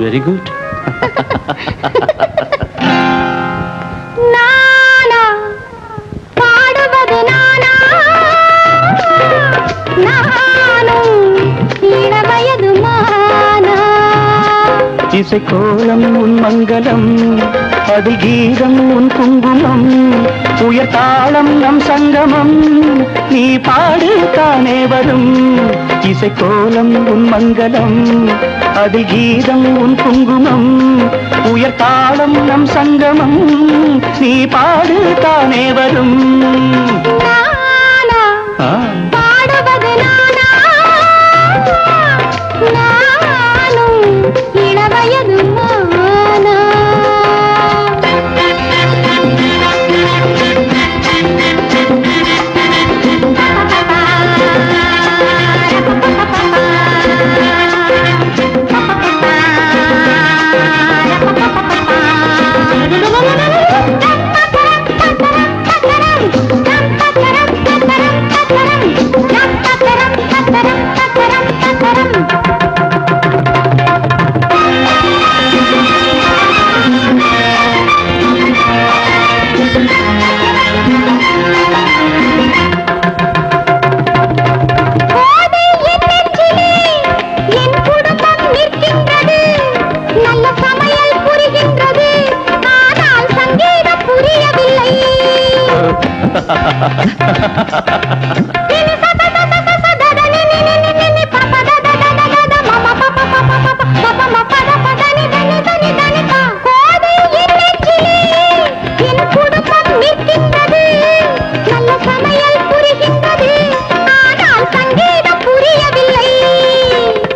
Very good. நானா பாடுவது நானா, நானும் இளவயது மானா. இசைக்கோலம் உன் மங்களம், அதில் கீதம் உன் குங்குமம், உயர் தாளம் நம் சங்கமம், நீ பாடு தானே வரும். இசைக்கோலம் உன் மங்களம், அதில் கீதம் உன் குங்குமம், உயர் தாளம் நம் சங்கமம், நீ பாடு தானே வரும். நானா பாடுவது நானா, நானும் இளவயது மானா.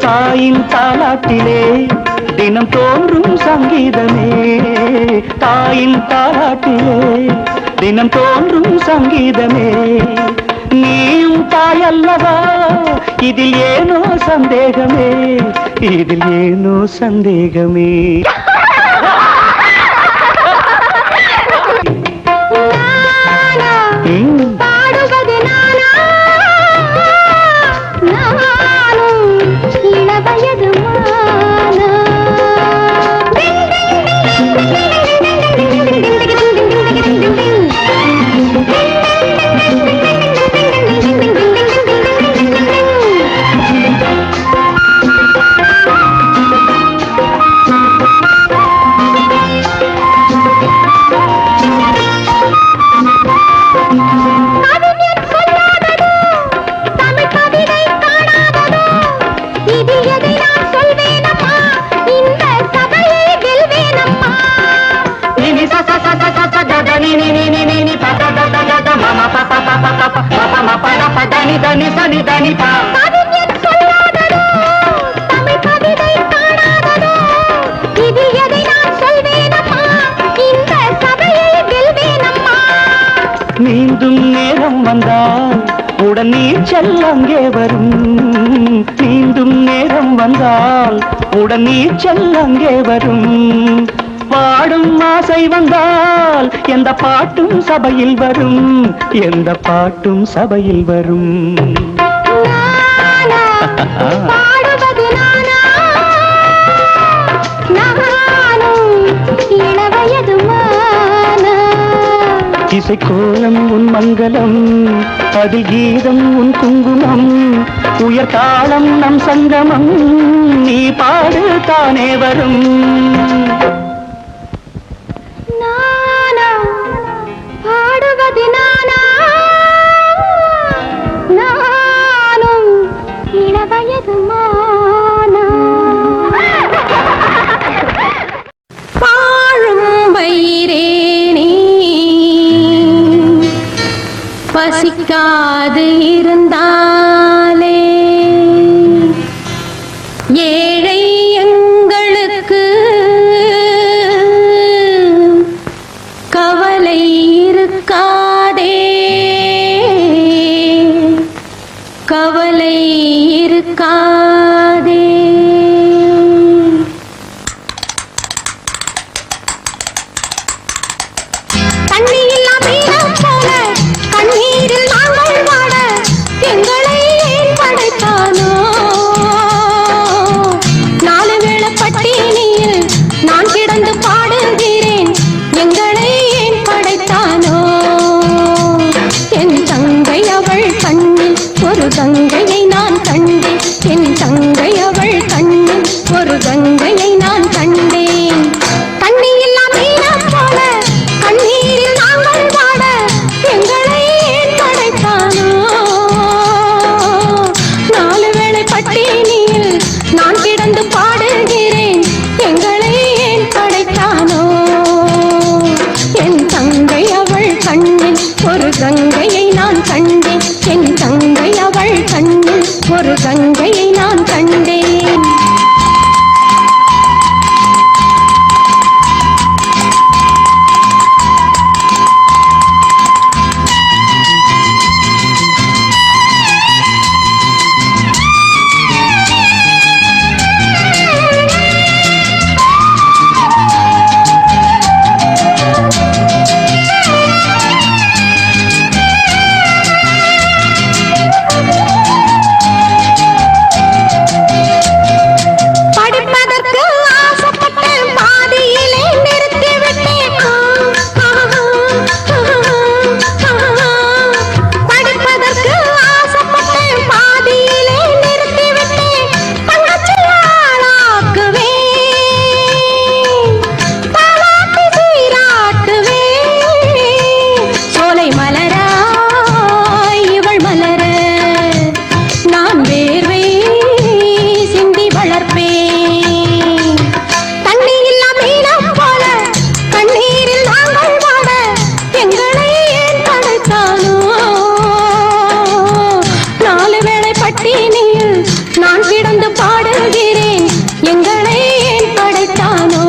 தாயின் தாலாட்டிலே தினம் தோன்றும் சங்கீதமே, தாயின் தாலாட்டிலே தினம் தோன்றும் சங்கீதமே, நீயும் தாயல்லவா, இதில் ஏனோ சந்தேகமே, இதில் ஏனோ சந்தேகமே. பாடுவது நானா, நானும் இளவயது மானா. மீண்டும் நேரம் வந்தால் உடன் நீச்சல் அங்கே வரும், மீண்டும் நேரம் வந்தால் உடன் நீச்சல் அங்கே வரும், பாடும் ஆசை வந்தால் எந்த பாட்டும் சபையில் வரும், எந்த பாட்டும் சபையில் வரும். பாடுவது நானா, நானும் இளவயது மானா. இசைக்கோலம் உன் மங்களம், அதில் கீதம் உன் குங்குமம், உயர் தாளம் நம் சங்கமம், நீ பாடு தானே வரும். நானா பாடுவது நானா, நானும் இளவயது மானா. பாழும் வயிறேனே பசிக்காது இருந்தாலே, ஏழை எங்களுக்கு கவலை இருக்காதே, கவலை இருக்காதே. எங்களை ஏன் படைத்தானோ, நாலு வேளை பட்டினி கிடந்து பாடுகிறேன் எங்களை ஏன் படைத்தானோ என் தங்கை அவள் கண்ணில் ஒரு கங்கையை நான் கண்டேன் என் தங்கை அவள் கண்ணில் ஒரு கங்கையை நான் கண்டேன் தண்ணியில்லா மீனம் போல கண்ணீரில் நாங்கள் வாட எங்களை ஏன் படைத்தானோ நாலு வேளை பட்டினியில் நான் கிடந்து பாடுகிறேன் எங்களை ஏன் படைத்தானோ என் தங்கை அவள் கண்ணில் ஒரு கங்கையை நான் கண்டேன் என் தங்கை அவள் கண்ணில் ஒரு கங்கையை நான் கண்டேன் படிப்பதற்கு ஆசைப்பட்டு பாதியிலே நிறுத்திவிட்டேன் படிப்பதற்கு ஆசைப்பட்டு பாதியிலே நிறுத்திவிட்டேன் தங்கச்சியாளாக்குவேன் தாலாட்டு சீராட்டுவேன் சோலை மலராய் இவள் மலர நான் வேர்வை சிந்தி வளர்ப்பேன் தண்ணி இல்லா மீனம் போல கண்ணீரில் நாங்கள் வாட எங்களை ஏன் படைத்தானோ நாலு வேளை பட்டினியில் நான் கிடந்து பாடுகிறேன் எங்களை ஏன் படைத்தானோ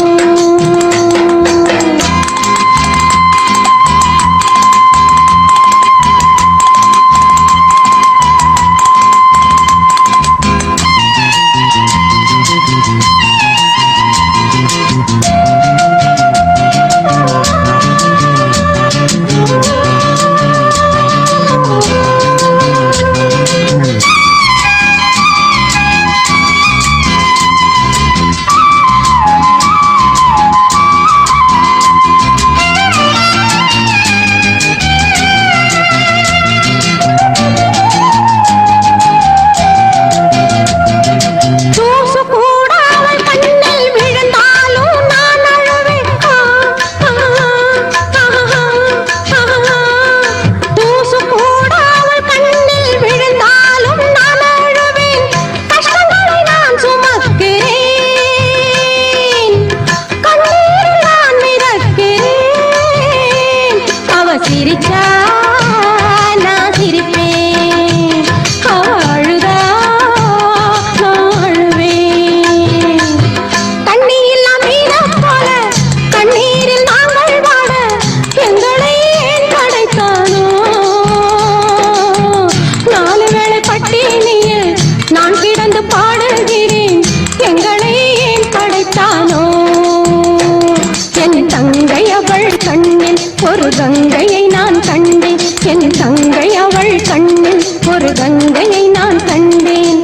தூசு கூட அவள் கண்ணில் விழுந்தாலும் நான் அழுவேன் தூசு கூட அவள் கண்ணில் விழுந்தாலும் நான் அழுவேன் கஷ்டங்களை நான் சுமக்கிறேன் கண்ணீரில் நான் மிதக்கிறேன் அவ சிரிச்சா நான் சிரிப்பேன் அவ அழுதா நான் அழுவேன் தண்ணி இல்லா மீனம் போல கண்ணீரில் நாங்கள் வாட எங்களை ஏன் படைத்தானோ நாலு வேளை பட்டினியில் நான் கிடந்து பாடுகிறேன் எங்களை ஏன் படைத்தானோ என் தங்கை அவள் கண்ணில் ஒரு கங்கையை நான் கண்டேன் என் தங்கை அவள் கண்ணில் ஒரு கங்கையை நான் கண்டேன்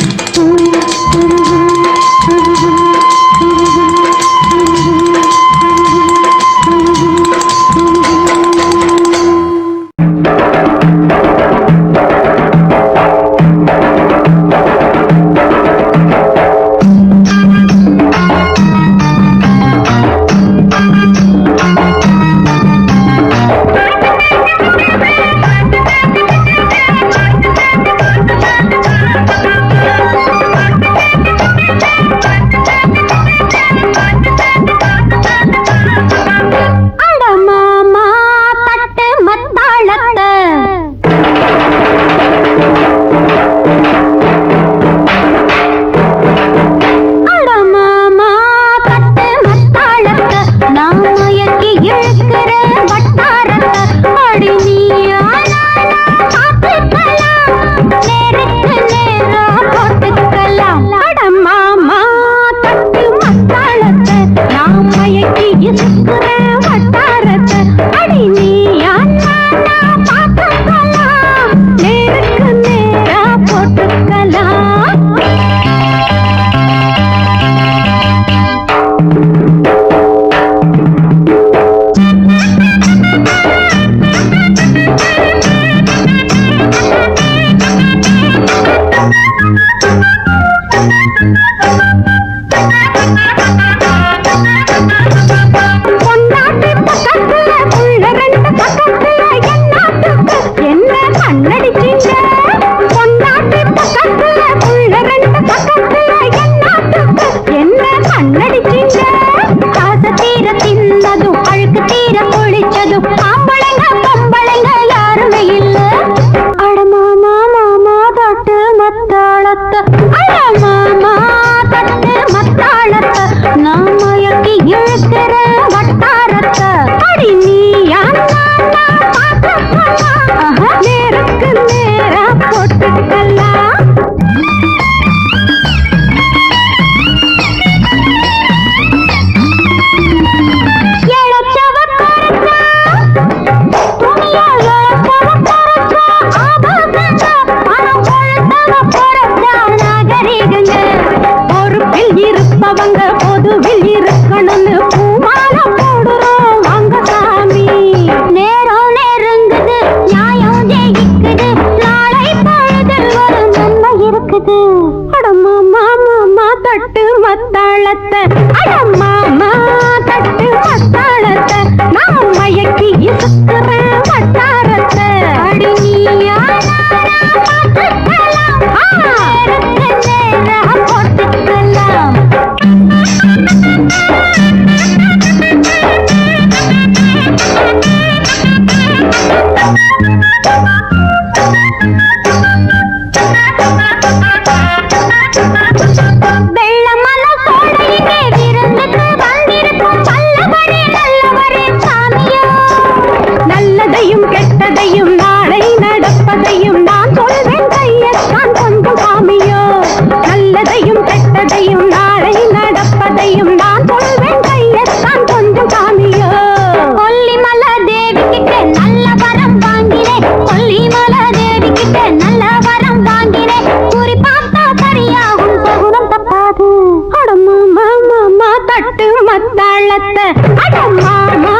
மத்தாளத்தை அட மாமா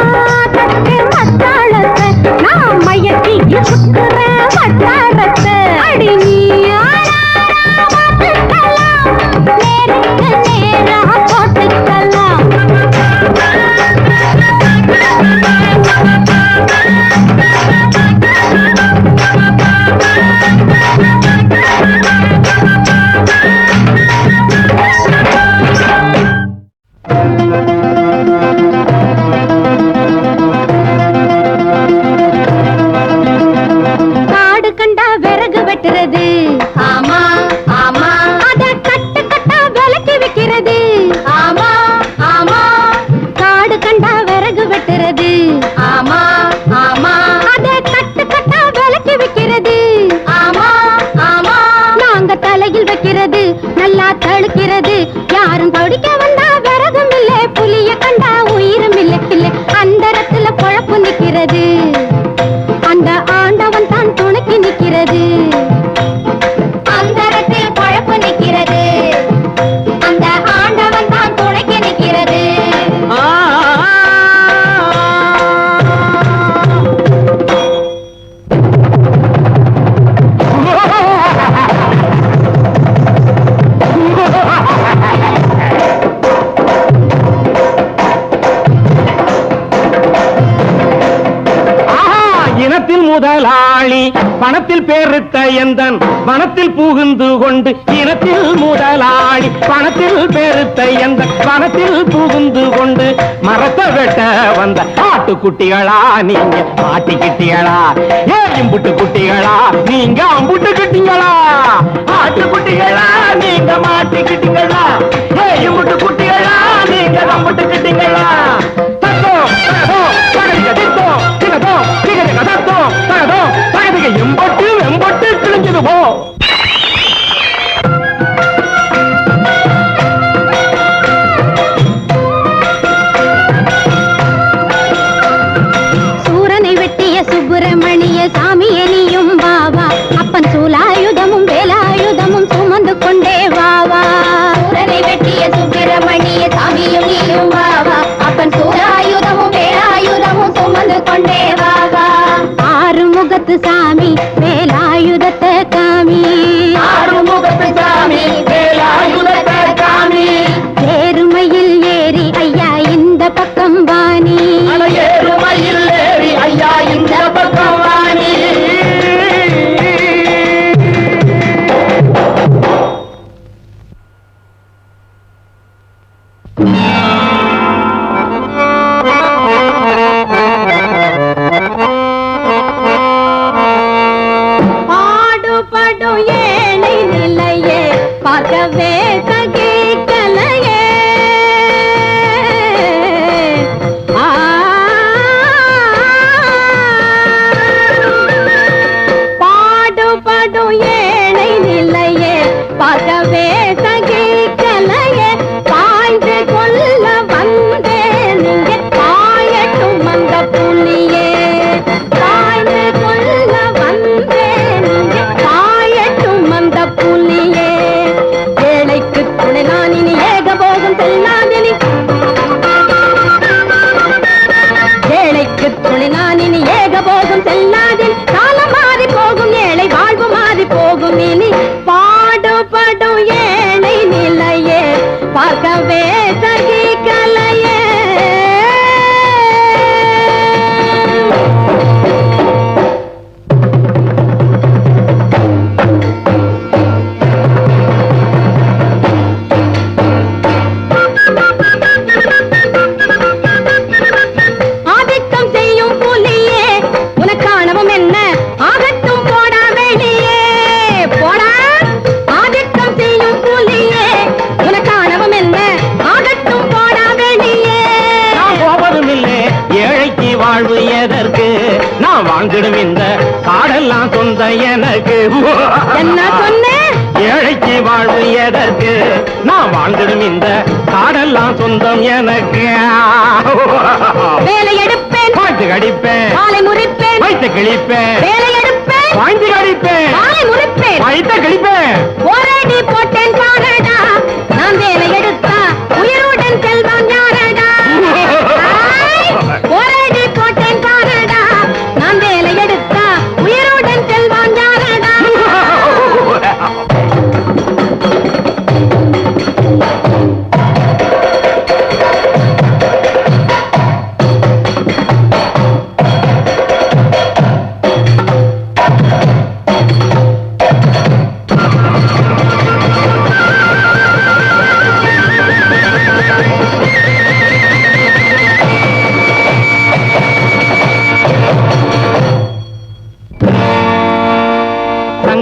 தட்டு மத்தாளத்தை நான் மயக்கி சுக்குற மத்தாரத்தை அடி நீ நேருக்கு நேரா போட்டுக்கலாம் காடு கண்டா விறகு வெட்டுறது ஆமா ஆமா அத கட்டு கட்டா விலக்கி வைக்கிறது ஆமா ஆமா காடு கண்டா விறகு வெட்டுறது ஆமா ஆமா அத கட்டு கட்டா விலக்கி வைக்கிறது ஆமா ஆமா நாங்க தலையில் வைக்கிறது நல்லா தழுக்கிறது யாரும் தடிக்க வந்தா விறகும் இல்ல புலிய கண்டா உயிரும் இல்ல இல்ல அந்தரத்துல குழப்பு நிக்கிறது அந்த ஆண்டவன் தான் துணைக்கு நிக்கிறது அந்தரத்தில் குழப்பு நிக்கிறது அந்த ஆண்டவன் தான் துணைக்கு நிக்கிறது இனத்தில் முதலாளி பணத்தில் பேருத்த எந்தன் வனத்தில் புகுந்து கொண்டு இனத்தில் முதலாளி பணத்தில் பேருத்த எந்தன் வனத்தில் புகுந்து கொண்டு மரத்தை வெட்ட வந்த ஆட்டுக்குட்டிகளா நீங்க ஆட்டிக்கிட்டிகளா ஏம்புட்டு குட்டிகளா நீங்க அம்புட்டு கிட்டிங்களா ஆட்டுக்குட்டிகளா நீங்க மாட்டிக்கிட்டீங்களா ஏம்புட்டு குட்டிகளா நீங்க அம்புட்டு கிட்டீங்களா எம்பட்டு எம்பட்டு கிழிஞ்சது போ சூரனை வெட்டிய சுப்பிரமணிய சாமியே நீயும் வாவா அப்பன் சூலாயுதமும் வேலாயுதமும் சுமந்து கொண்டே வாவா சூரனை வெட்டிய சுப்பிரமணிய சாமியும் நீயும் வாவா அப்பன் சூலாயுதமும் வேலாயுதமும் சுமந்து கொண்டே வாவா ஆறுமுகத்து சாமி வேலாயுதத்தை காமி ஆறுமுகத்து சாமி வேலாயுதத்தை காமி ஏறுமையில் ஏறி ஐயா இந்த பக்கம் வாணி ஏறுமையில் ஏறி ஐயா இந்த பக்கம் வாணி பாடுபடும் ஏழை நிலையே பார்க்கவே சகிக்கலையே பாடுபடும் ஏழை நிலையே பார்க்கவே சகிக்கலையே பாய்ந்து கொள்ள வந்தேன் இங்கே பாயட்டும் அந்த புள்ளியே பாய்ந்து கொள்ள வந்தேன் இங்கே பாயட்டும் அந்த புள்ளியே ஏழைக்கு துணை நான் இனி ஏகபோகம் செல்லாதினி ஏழைக்கு துணை நான் இனி ஏகபோகம் செல்லாதில் காலம் மாறி போகும் ஏழை வாழ்வு மாறி போகும் இனி பாடுபடும் ஏழை நிலையே பார்க்கவே சகிக்கலையே ஆதிக்கம் செய்யும் புலியே உனக்கானவம் என்ன ஆகட்டும் போடா வெளியே போடா ஆதிக்கம் செய்யும் புலியே உனக்கானவம் என்ன ஆகட்டும் போடா வெளியே நான் போவதும் இல்லை ஏழைக்கு வாழ்வு எதற்கு நான் வாழ்ந்திடும் இந்த காடெல்லாம் சொந்த எனக்கு என்ன சொன்னேன் ஏழைக்கு வாழ்வு எதற்கு நான் வாழ்ந்திடும் இந்த காடெல்லாம் சொந்தம் எனக்கு வேலை எடுப்பேன் பாய்த்து கடிப்பேன் காலை முறிப்பேன் வைத்து கிழிப்பேன் வேலை எடுப்பேன் பாய்ந்து கடிப்பேன் காலை முறிப்பேன் வைத்து கிழிப்பேன் போராடி போட்டேன் பாரடா நான் வேலை எடுத்தா உயிருடன் செல்வான் யாரடா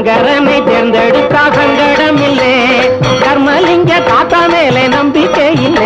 சங்கரனை தேர்ந்தெடுத்தா சங்கடம் இல்லே, கர்மலிங்க தாத்தா மேலே நம்பிக்கை இல்லை.